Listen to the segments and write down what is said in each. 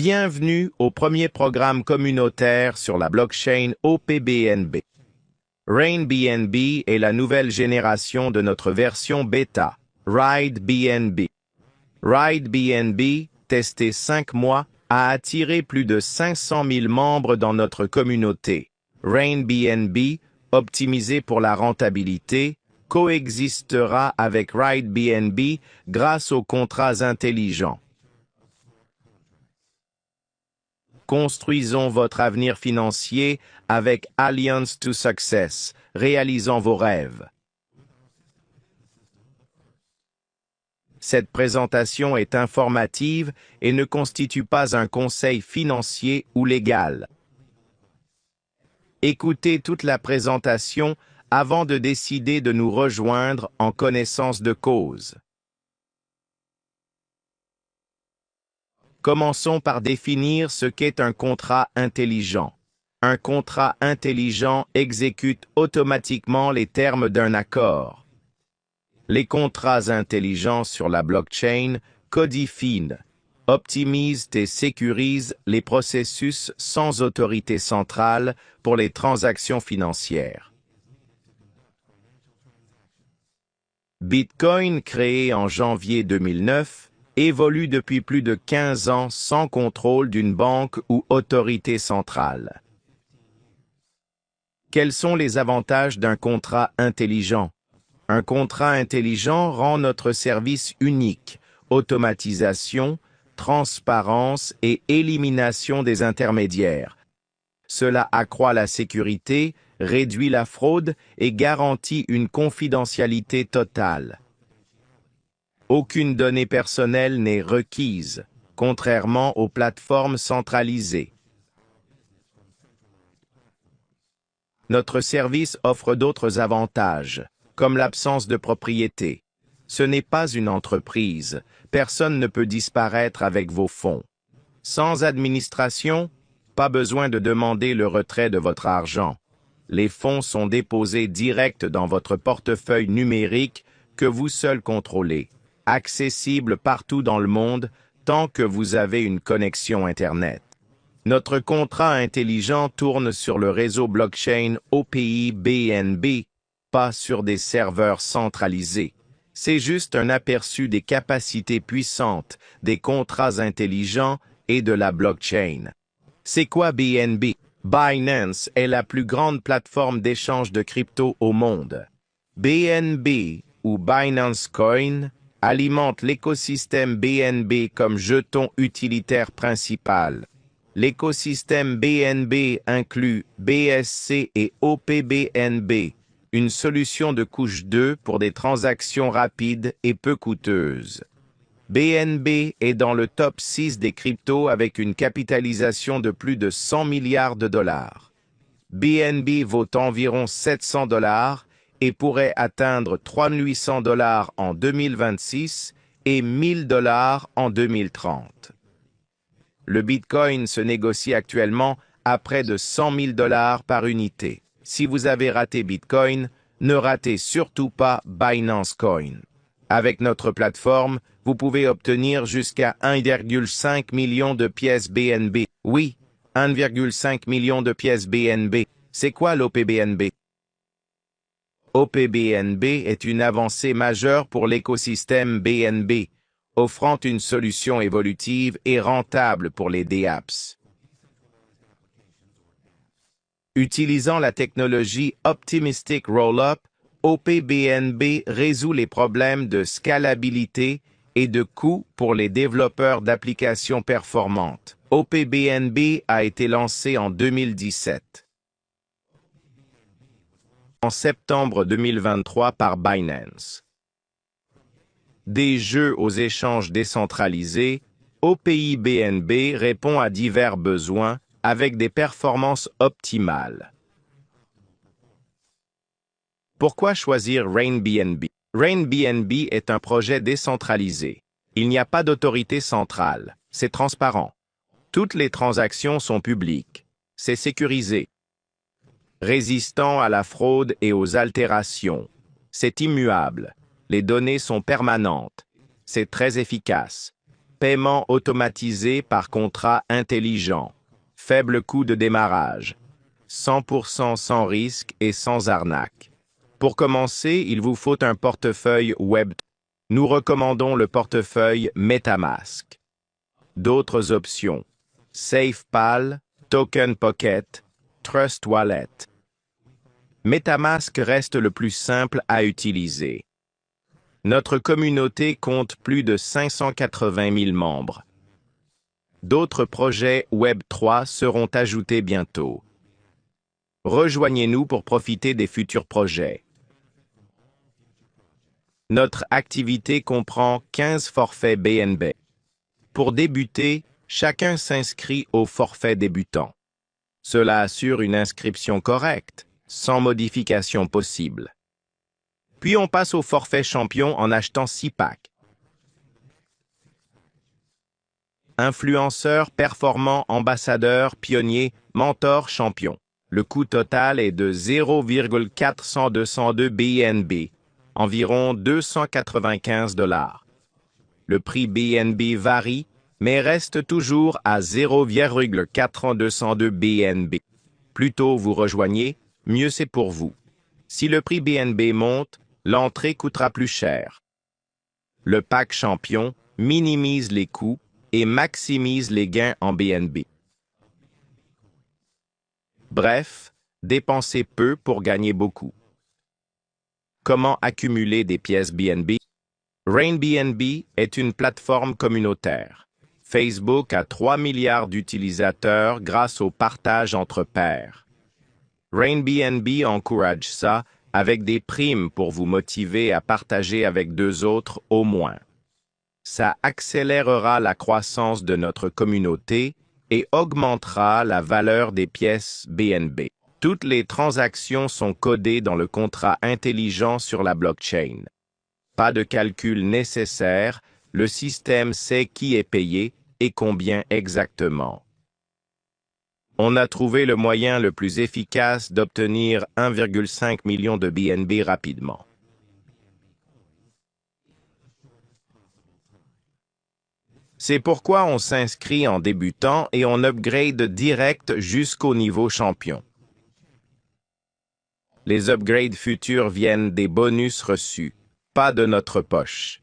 Bienvenue au premier programme communautaire sur la blockchain OPBNB. RainBNB est la nouvelle génération de notre version bêta, RideBNB. RideBNB, testé 5 mois, a attiré plus de 500 000 membres dans notre communauté. RainBNB, optimisé pour la rentabilité, coexistera avec RideBNB grâce aux contrats intelligents. Construisons votre avenir financier avec Alliance to Success, réalisant vos rêves. Cette présentation est informative et ne constitue pas un conseil financier ou légal. Écoutez toute la présentation avant de décider de nous rejoindre en connaissance de cause. Commençons par définir ce qu'est un contrat intelligent. Un contrat intelligent exécute automatiquement les termes d'un accord. Les contrats intelligents sur la blockchain codifient, optimisent et sécurisent les processus sans autorité centrale pour les transactions financières. Bitcoin, créé en janvier 2009, évolue depuis plus de 15 ans sans contrôle d'une banque ou autorité centrale. Quels sont les avantages d'un contrat intelligent? Un contrat intelligent rend notre service unique, automatisation, transparence et élimination des intermédiaires. Cela accroît la sécurité, réduit la fraude et garantit une confidentialité totale. Aucune donnée personnelle n'est requise, contrairement aux plateformes centralisées. Notre service offre d'autres avantages, comme l'absence de propriété. Ce n'est pas une entreprise, personne ne peut disparaître avec vos fonds. Sans administration, pas besoin de demander le retrait de votre argent. Les fonds sont déposés direct dans votre portefeuille numérique que vous seul contrôlez. Accessible partout dans le monde tant que vous avez une connexion Internet. Notre contrat intelligent tourne sur le réseau blockchain OPBNB, pas sur des serveurs centralisés. C'est juste un aperçu des capacités puissantes des contrats intelligents et de la blockchain. C'est quoi BNB? Binance est la plus grande plateforme d'échange de crypto au monde. BNB ou Binance Coin alimente l'écosystème BNB comme jeton utilitaire principal. L'écosystème BNB inclut BSC et OPBNB, une solution de couche 2 pour des transactions rapides et peu coûteuses. BNB est dans le top 6 des cryptos avec une capitalisation de plus de 100 milliards de dollars. BNB vaut environ 700 dollars et pourrait atteindre 3800 dollars en 2026 et 1000 dollars en 2030. Le Bitcoin se négocie actuellement à près de 100 000 dollars par unité. Si vous avez raté Bitcoin, ne ratez surtout pas Binance Coin. Avec notre plateforme, vous pouvez obtenir jusqu'à 1,5 million de pièces BNB. Oui, 1,5 million de pièces BNB. C'est quoi l'OPBNB? OPBNB est une avancée majeure pour l'écosystème BNB, offrant une solution évolutive et rentable pour les dApps. Utilisant la technologie Optimistic Rollup, OPBNB résout les problèmes de scalabilité et de coûts pour les développeurs d'applications performantes. OPBNB a été lancé en 2017. En septembre 2023 par Binance. Des jeux aux échanges décentralisés, OPBNB répond à divers besoins avec des performances optimales. Pourquoi choisir RainBNB? RainBNB est un projet décentralisé. Il n'y a pas d'autorité centrale. C'est transparent. Toutes les transactions sont publiques. C'est sécurisé. Résistant à la fraude et aux altérations. C'est immuable. Les données sont permanentes. C'est très efficace. Paiement automatisé par contrat intelligent. Faible coût de démarrage. 100% sans risque et sans arnaque. Pour commencer, il vous faut un portefeuille web. Nous recommandons le portefeuille MetaMask. D'autres options: SafePal, Token Pocket, Trust Wallet. MetaMask reste le plus simple à utiliser. Notre communauté compte plus de 580 000 membres. D'autres projets Web3 seront ajoutés bientôt. Rejoignez-nous pour profiter des futurs projets. Notre activité comprend 15 forfaits BNB. Pour débuter, chacun s'inscrit au forfait débutant. Cela assure une inscription correcte, sans modification possible. Puis on passe au forfait champion en achetant 6 packs. Influenceur, performant, ambassadeur, pionnier, mentor, champion. Le coût total est de 0,4202 BNB, environ 295 $. Le prix BNB varie, mais reste toujours à 0,4202 BNB. Plus tôt vous rejoignez, mieux c'est pour vous. Si le prix BNB monte, l'entrée coûtera plus cher. Le pack champion minimise les coûts et maximise les gains en BNB. Bref, dépensez peu pour gagner beaucoup. Comment accumuler des pièces BNB? RainBNB est une plateforme communautaire. Facebook a 3 milliards d'utilisateurs grâce au partage entre pairs. RainBNB encourage ça avec des primes pour vous motiver à partager avec 2 autres au moins. Ça accélérera la croissance de notre communauté et augmentera la valeur des pièces BNB. Toutes les transactions sont codées dans le contrat intelligent sur la blockchain. Pas de calcul nécessaire, le système sait qui est payé et combien exactement. On a trouvé le moyen le plus efficace d'obtenir 1,5 million de BNB rapidement. C'est pourquoi on s'inscrit en débutant et on upgrade direct jusqu'au niveau champion. Les upgrades futurs viennent des bonus reçus, pas de notre poche.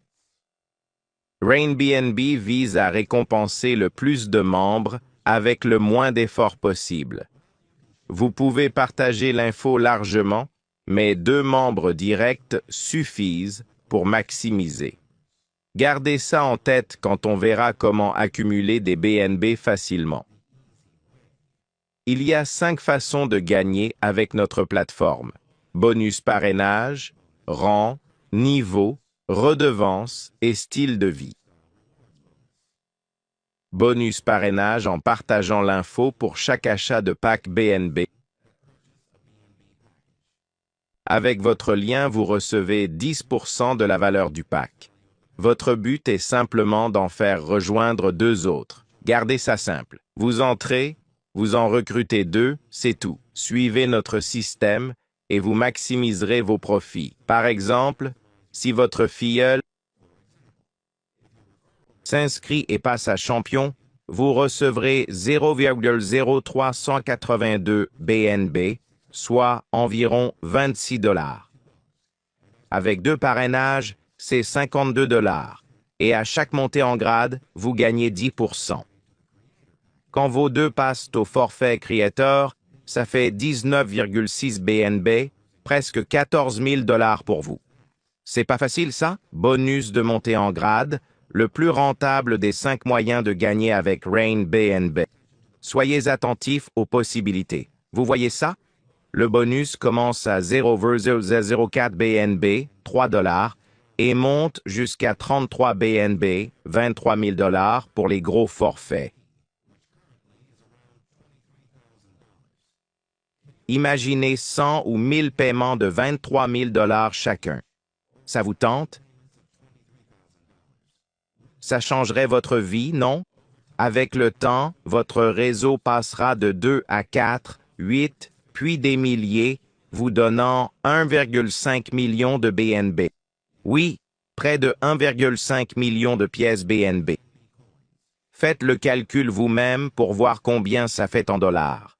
RainBNB vise à récompenser le plus de membres avec le moins d'efforts possible. Vous pouvez partager l'info largement, mais 2 membres directs suffisent pour maximiser. Gardez ça en tête quand on verra comment accumuler des BNB facilement. Il y a 5 façons de gagner avec notre plateforme: bonus parrainage, rang, niveau, redevance et style de vie. Bonus parrainage en partageant l'info pour chaque achat de pack BNB. Avec votre lien, vous recevez 10% de la valeur du pack. Votre but est simplement d'en faire rejoindre 2 autres. Gardez ça simple. Vous entrez, vous en recrutez 2, c'est tout. Suivez notre système et vous maximiserez vos profits. Par exemple, si votre filleul s'inscrit et passe à champion, vous recevrez 0,0382 BNB, soit environ 26 $. Avec 2 parrainages, c'est 52 $. Et à chaque montée en grade, vous gagnez 10%. Quand vos 2 passent au forfait Creator, ça fait 19,6 BNB, presque 14 000 $ pour vous. C'est pas facile ça? Bonus de montée en grade, le plus rentable des 5 moyens de gagner avec RainBNB. Soyez attentifs aux possibilités. Vous voyez ça? Le bonus commence à 0,004 BNB, 3 $, et monte jusqu'à 33 BNB, 23 000 $ pour les gros forfaits. Imaginez 100 ou 1000 paiements de 23 000 $ chacun. Ça vous tente? Ça changerait votre vie, non? Avec le temps, votre réseau passera de 2 à 4, 8, puis des milliers, vous donnant 1,5 million de BNB. Oui, près de 1,5 million de pièces BNB. Faites le calcul vous-même pour voir combien ça fait en dollars.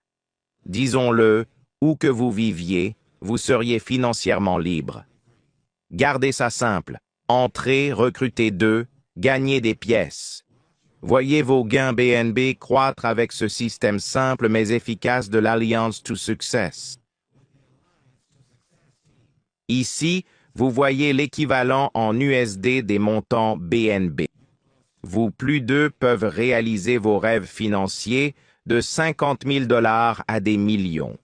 Disons-le, où que vous viviez, vous seriez financièrement libre. Gardez ça simple. Entrez, recrutez 2, gagnez des pièces. Voyez vos gains BNB croître avec ce système simple mais efficace de l'Alliance to Success. Ici, vous voyez l'équivalent en USD des montants BNB. Vous plus d'eux peuvent réaliser vos rêves financiers de 50 000 $ à des millions.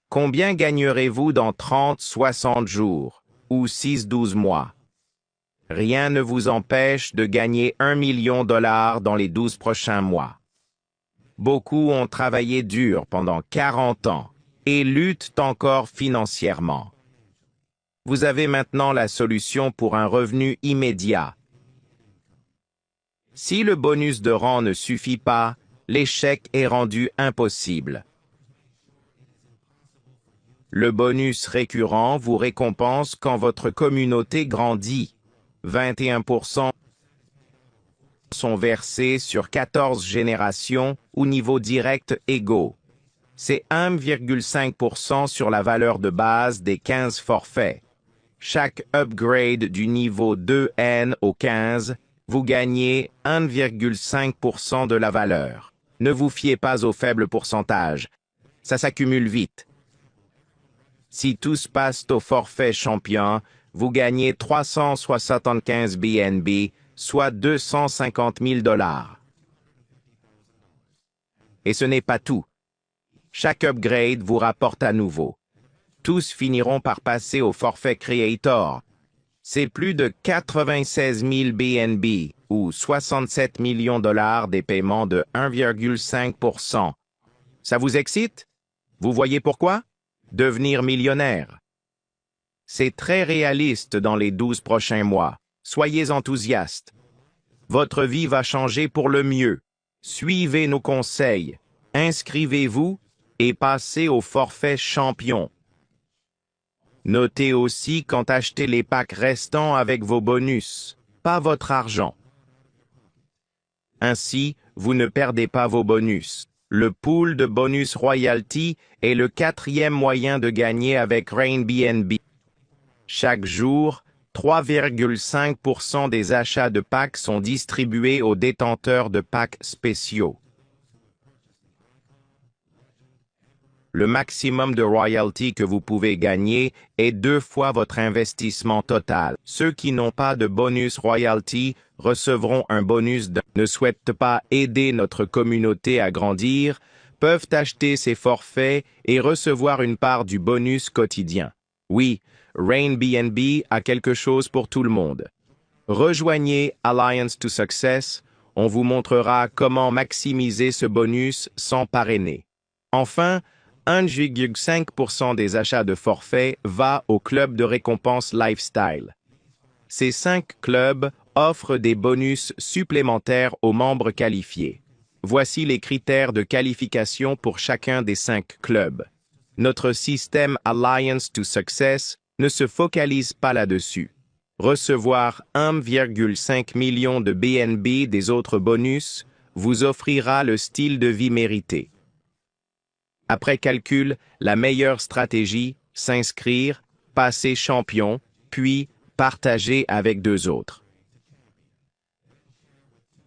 Combien gagnerez-vous dans 30, 60 jours ou 6-12 mois? Rien ne vous empêche de gagner 1 million de dollars dans les 12 prochains mois. Beaucoup ont travaillé dur pendant 40 ans et luttent encore financièrement. Vous avez maintenant la solution pour un revenu immédiat. Si le bonus de rang ne suffit pas, l'échec est rendu impossible. Le bonus récurrent vous récompense quand votre communauté grandit. 21% sont versés sur 14 générations ou niveau direct égaux. C'est 1,5% sur la valeur de base des 15 forfaits. Chaque upgrade du niveau 2N au 15, vous gagnez 1,5% de la valeur. Ne vous fiez pas au faible pourcentage. Ça s'accumule vite. Si tous passent au forfait champion, vous gagnez 375 BNB, soit 250 000 $. Et ce n'est pas tout. Chaque upgrade vous rapporte à nouveau. Tous finiront par passer au forfait Creator. C'est plus de 96 000 BNB, ou 67 millions de $ des paiements de 1,5%. Ça vous excite? Vous voyez pourquoi? Devenir millionnaire. C'est très réaliste dans les 12 prochains mois. Soyez enthousiastes. Votre vie va changer pour le mieux. Suivez nos conseils. Inscrivez-vous et passez au forfait champion. Notez aussi quand acheter les packs restants avec vos bonus, pas votre argent. Ainsi, vous ne perdez pas vos bonus. Le pool de bonus royalty est le 4e moyen de gagner avec Rain BNB. Chaque jour, 3,5% des achats de packs sont distribués aux détenteurs de packs spéciaux. Le maximum de royalty que vous pouvez gagner est 2 fois votre investissement total. Ceux qui n'ont pas de bonus royalty recevront un bonus ne souhaitent pas aider notre communauté à grandir, peuvent acheter ces forfaits et recevoir une part du bonus quotidien. Oui, Rain BNB a quelque chose pour tout le monde. Rejoignez Alliance to Success, on vous montrera comment maximiser ce bonus sans parrainer. Enfin, 1,5% des achats de forfaits va au club de récompense Lifestyle. Ces 5 clubs offrent des bonus supplémentaires aux membres qualifiés. Voici les critères de qualification pour chacun des 5 clubs. Notre système Alliance to Success ne se focalise pas là-dessus. Recevoir 1,5 million de BNB des autres bonus vous offrira le style de vie mérité. Après calcul, la meilleure stratégie, s'inscrire, passer champion, puis partager avec 2 autres.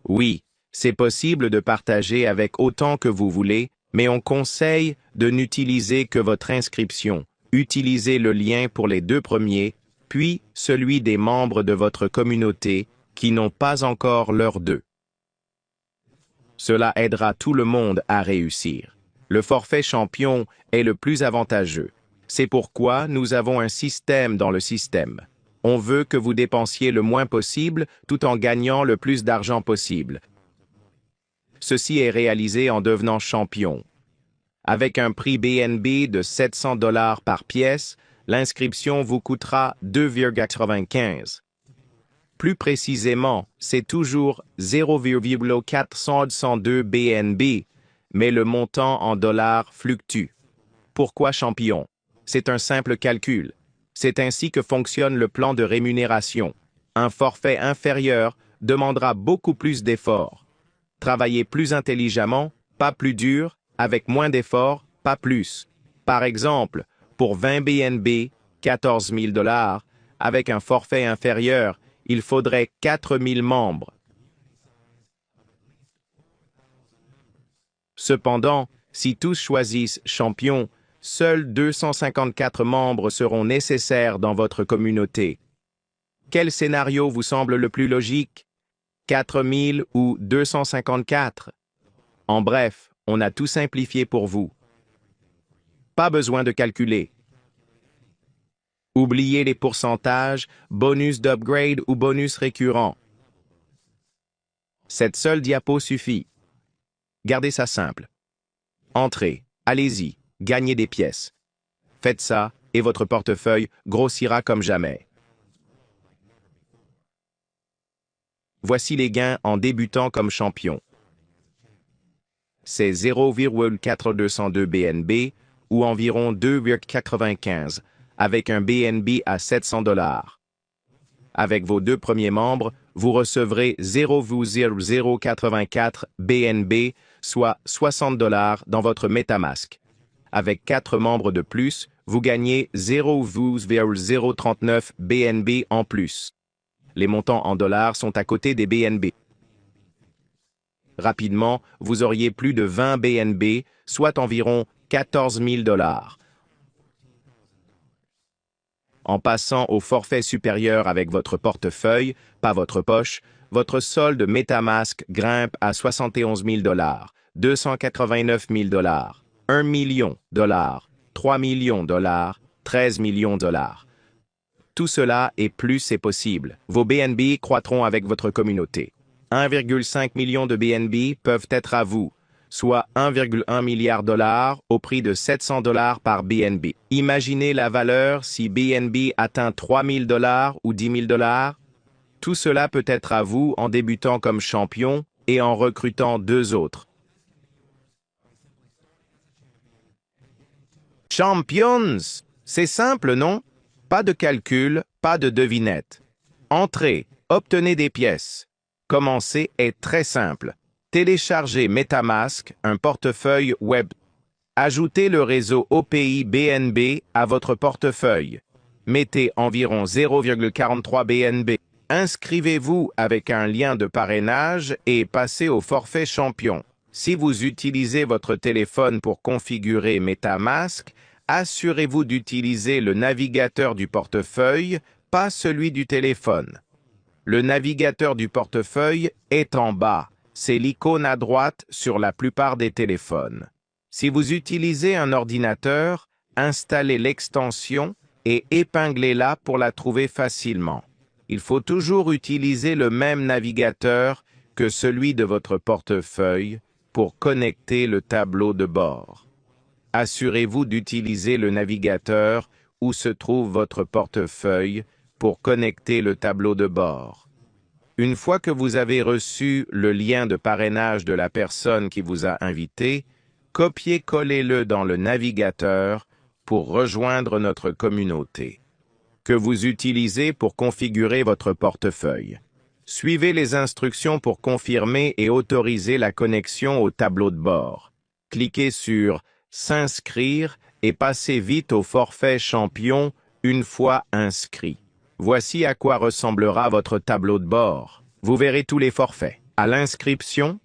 Oui, c'est possible de partager avec autant que vous voulez, mais on conseille de n'utiliser que votre inscription. Utilisez le lien pour les 2 premiers, puis celui des membres de votre communauté qui n'ont pas encore leurs 2. Cela aidera tout le monde à réussir. Le forfait champion est le plus avantageux. C'est pourquoi nous avons un système dans le système. On veut que vous dépensiez le moins possible tout en gagnant le plus d'argent possible. Ceci est réalisé en devenant champion. Avec un prix BNB de 700 $ par pièce, l'inscription vous coûtera 2,95. Plus précisément, c'est toujours 0,402 BNB, mais le montant en dollars fluctue. Pourquoi champion? C'est un simple calcul. C'est ainsi que fonctionne le plan de rémunération. Un forfait inférieur demandera beaucoup plus d'efforts. Travaillez plus intelligemment, pas plus dur, avec moins d'efforts, pas plus. Par exemple, pour 20 BNB, 14 000 $, avec un forfait inférieur, il faudrait 4 000 membres. Cependant, si tous choisissent champion, seuls 254 membres seront nécessaires dans votre communauté. Quel scénario vous semble le plus logique? 4 000 ou 254? En bref, on a tout simplifié pour vous. Pas besoin de calculer. Oubliez les pourcentages, bonus d'upgrade ou bonus récurrent. Cette seule diapo suffit. Gardez ça simple. Entrez, allez-y, gagnez des pièces. Faites ça et votre portefeuille grossira comme jamais. Voici les gains en débutant comme champion. C'est 0,4202 BNB ou environ 2,95 avec un BNB à 700 $. Avec vos 2 premiers membres, vous recevrez 0,0084 BNB, soit 60 $ dans votre MetaMask. Avec 4 membres de plus, vous gagnez 0,039 BNB en plus. Les montants en dollars sont à côté des BNB. Rapidement, vous auriez plus de 20 BNB, soit environ 14 000 $. En passant au forfait supérieur avec votre portefeuille, pas votre poche, votre solde MetaMask grimpe à 71 000 $, 289 000 $, 1 million $, 3 millions $, 13 millions $. Tout cela et plus est possible. Vos BNB croîtront avec votre communauté. 1,5 million de BNB peuvent être à vous, soit 1,1 milliard $ au prix de 700 $ par BNB. Imaginez la valeur si BNB atteint 3 000 $ ou 10 000 $. Tout cela peut être à vous en débutant comme champion et en recrutant 2 autres. Champions! C'est simple, non? Pas de calcul, pas de devinette. Entrez, obtenez des pièces. Commencer est très simple. Téléchargez MetaMask, un portefeuille web. Ajoutez le réseau OPI BNB à votre portefeuille. Mettez environ 0,43 BNB. Inscrivez-vous avec un lien de parrainage et passez au forfait champion. Si vous utilisez votre téléphone pour configurer MetaMask, assurez-vous d'utiliser le navigateur du portefeuille, pas celui du téléphone. Le navigateur du portefeuille est en bas. C'est l'icône à droite sur la plupart des téléphones. Si vous utilisez un ordinateur, installez l'extension et épinglez-la pour la trouver facilement. Il faut toujours utiliser le même navigateur que celui de votre portefeuille pour connecter le tableau de bord. Assurez-vous d'utiliser le navigateur où se trouve votre portefeuille pour connecter le tableau de bord. Une fois que vous avez reçu le lien de parrainage de la personne qui vous a invité, copiez-collez-le dans le navigateur pour rejoindre notre communauté. Que vous utilisez pour configurer votre portefeuille. Suivez les instructions pour confirmer et autoriser la connexion au tableau de bord. Cliquez sur « S'inscrire » et passez vite au forfait champion une fois inscrit. Voici à quoi ressemblera votre tableau de bord. Vous verrez tous les forfaits. À l'inscription,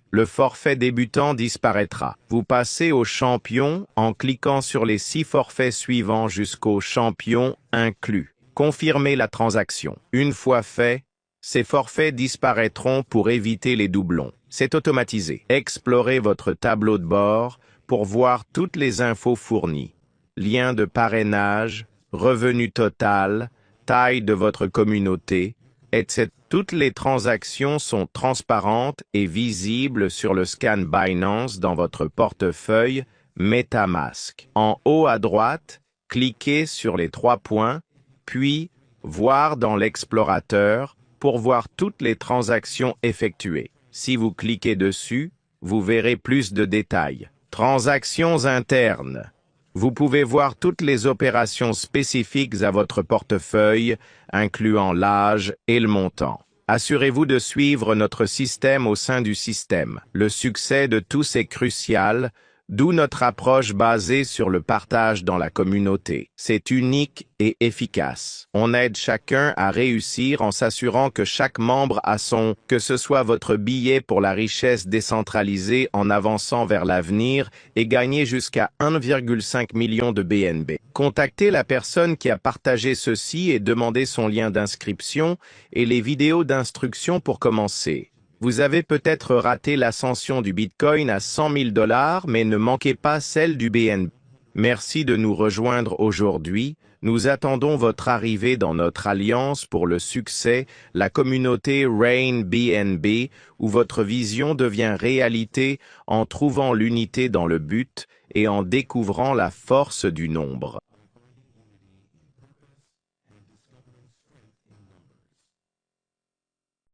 le forfait débutant disparaîtra. Vous passez au champion en cliquant sur les 6 forfaits suivants jusqu'au champion inclus. Confirmez la transaction. Une fois fait, ces forfaits disparaîtront pour éviter les doublons. C'est automatisé. Explorez votre tableau de bord pour voir toutes les infos fournies. Lien de parrainage, revenu total, taille de votre communauté, etc. Toutes les transactions sont transparentes et visibles sur le scan Binance dans votre portefeuille MetaMask. En haut à droite, cliquez sur les 3 points, puis « Voir dans l'explorateur » pour voir toutes les transactions effectuées. Si vous cliquez dessus, vous verrez plus de détails. Transactions internes. Vous pouvez voir toutes les opérations spécifiques à votre portefeuille, incluant l'âge et le montant. Assurez-vous de suivre notre système au sein du système. Le succès de tous est crucial, d'où notre approche basée sur le partage dans la communauté. C'est unique et efficace. On aide chacun à réussir en s'assurant que chaque membre a son, que ce soit votre billet pour la richesse décentralisée en avançant vers l'avenir et gagner jusqu'à 1,5 million de BNB. Contactez la personne qui a partagé ceci et demandez son lien d'inscription et les vidéos d'instruction pour commencer. Vous avez peut-être raté l'ascension du Bitcoin à 100 000 $, mais ne manquez pas celle du BNB. Merci de nous rejoindre aujourd'hui. Nous attendons votre arrivée dans notre alliance pour le succès, la communauté Rain BNB, où votre vision devient réalité en trouvant l'unité dans le but et en découvrant la force du nombre.